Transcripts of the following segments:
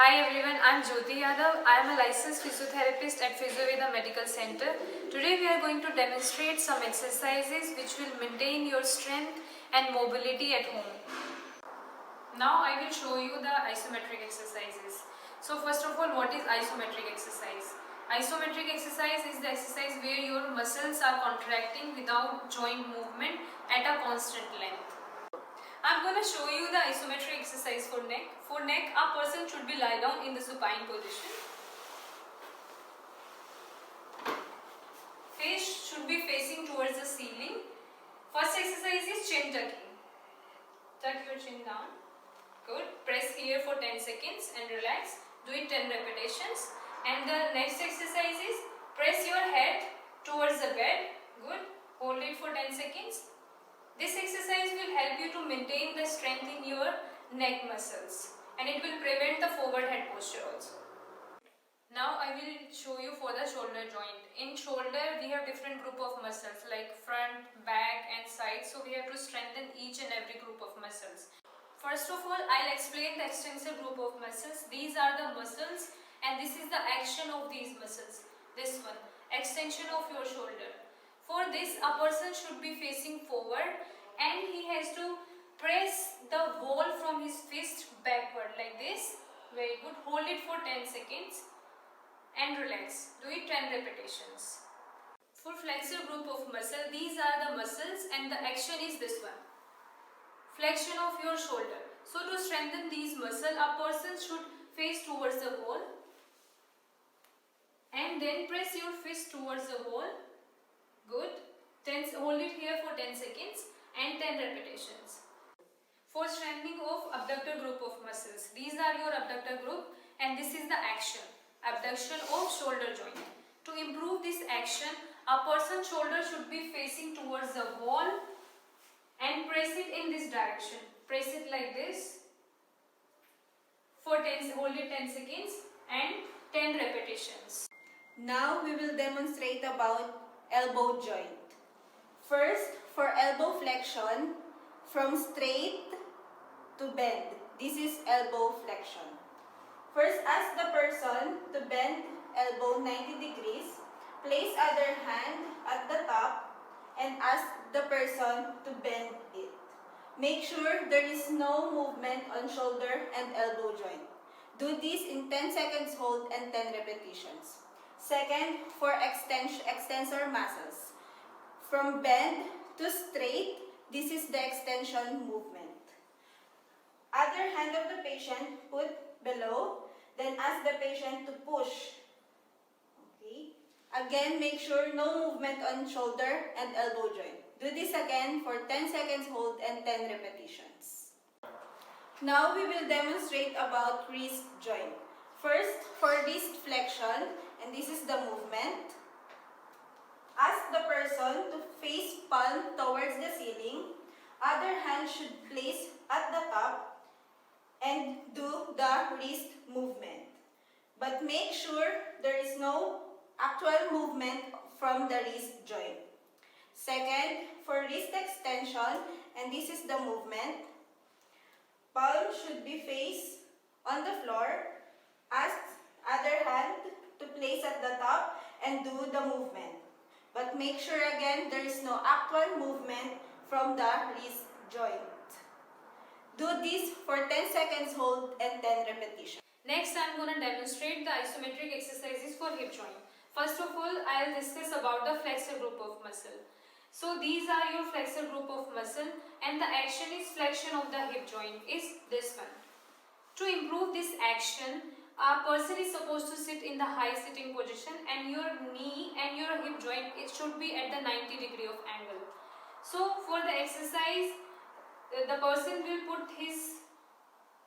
Hi everyone, I am Jyoti Yadav. I am a licensed physiotherapist at 𝐕𝐲𝐽 Medical Center. Today we are going to demonstrate some exercises which will maintain your strength and mobility at home. Now I will show you the isometric exercises. So first of all, what is isometric exercise? Isometric exercise is the exercise where your muscles are contracting without joint movement at a constant length. I'm going to show you the isometric exercise for neck. For neck, a person should be lie down in the supine position. Face should be facing towards the ceiling. First exercise is chin tucking. Tuck your chin down. Good. Press here for 10 seconds and relax. Do it 10 repetitions. And the next exercise is press your head towards the bed. Good. Hold it for 10 seconds. This exercise will help you to maintain the strength in your neck muscles and it will prevent the forward head posture also. Now I will show you for the shoulder joint. In shoulder we have different group of muscles like front, back and side, so we have to strengthen each and every group of muscles. First of all, I'll explain the extensor group of muscles. These are the muscles and this is the action of these muscles. This one, extension of your shoulder. For this, a person should be facing forward and he has to press the wall from his fist backward like this. Very good. Hold it for 10 seconds and relax. Do it 10 repetitions. For flexor group of muscle, these are the muscles and the action is this one. Flexion of your shoulder. So to strengthen these muscles, a person should face towards the wall and then press your fist towards the wall. Good. Hold it here for 10 seconds and 10 repetitions. For strengthening of abductor group of muscles, these are your abductor group and this is the action, abduction of shoulder joint. To improve this action, a person's shoulder should be facing towards the wall and press it in this direction. Press it like this for 10, hold it 10 seconds and 10 repetitions. Now we will demonstrate about elbow joint. First, for elbow flexion, from straight to bend. This is elbow flexion. First, ask the person to bend elbow 90 degrees. Place other hand at the top and ask the person to bend it. Make sure there is no movement on shoulder and elbow joint. Do this in 10 seconds hold and 10 repetitions. Second, for extensor muscles. From bend to straight, this is the extension movement. Other hand of the patient put below, then ask the patient to push. Okay. Again, make sure no movement on shoulder and elbow joint. Do this again for 10 seconds hold and 10 repetitions. Now we will demonstrate about wrist joint. First, for wrist flexion, and this is the movement. Ask the person to face palm towards the ceiling. Other hand should place at the top and do the wrist movement. But make sure there is no actual movement from the wrist joint. Second, for wrist extension, and this is the movement. Palm should be face on the floor. Ask other hand to place at the top and do the movement. But make sure again there is no actual movement from the wrist joint. Do this for 10 seconds hold and 10 repetitions. Next, I am going to demonstrate the isometric exercises for hip joint. First of all, I will discuss about the flexor group of muscle. So these are your flexor group of muscle and the action is flexion of the hip joint is this one. To improve this action, a person is supposed to sit in the high sitting position and your knee and your hip joint, it should be at the 90 degree of angle. So for the exercise, the person will put his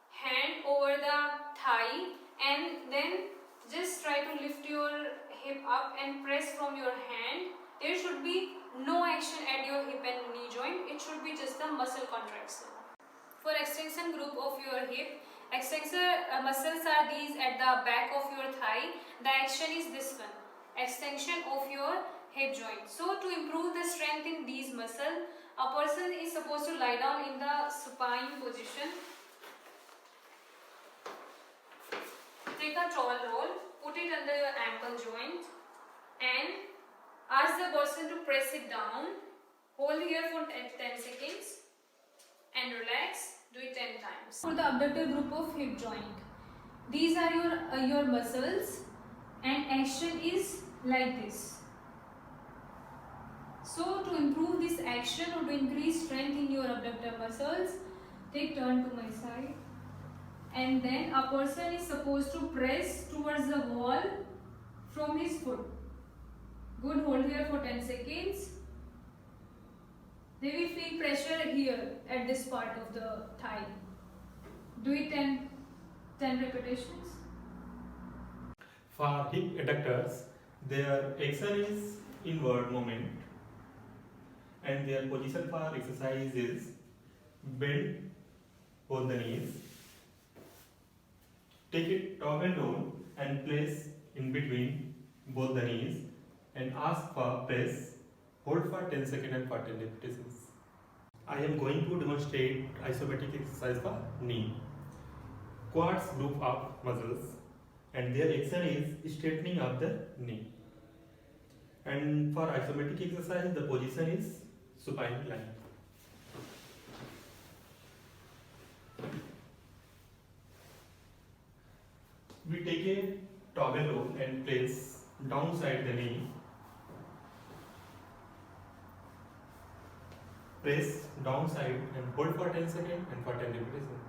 hand over the thigh and then just try to lift your hip up and press from your hand. There should be no action at your hip and knee joint. It should be just the muscle contraction. For extension group of your hip, extensor muscles are these at the back of your thigh. The action is this one, extension of your hip joint. So to improve the strength in these muscles, a person is supposed to lie down in the supine position person to press it down. Hold here for 10 seconds and relax. Do it 10 times. For the abductor group of hip joint, these are your muscles, and action is like this. So to improve this action or to increase strength in your abductor muscles, take turn to my side, and then a person is supposed to press towards the wall from his foot. Good, hold here for 10 seconds. They will feel pressure here at this part of the thigh. Do it 10 repetitions. For hip adductors, their action is inward movement, and their position for exercise is bend both the knees, take a towel roll and place in between both the knees and ask for press, hold for 10 seconds and for 10 repetitions. I am going to demonstrate isometric exercise for knee. Quads group of muscles and their action is straightening of the knee. And for isometric exercise, the position is supine line. We take a towel roll and place downside the knee. Press downside and hold for 10 seconds and for 10 repetitions.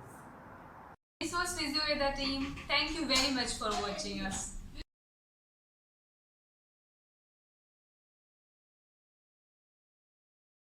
This was 𝐶𝐶𝐬 team. Thank you very much for watching us.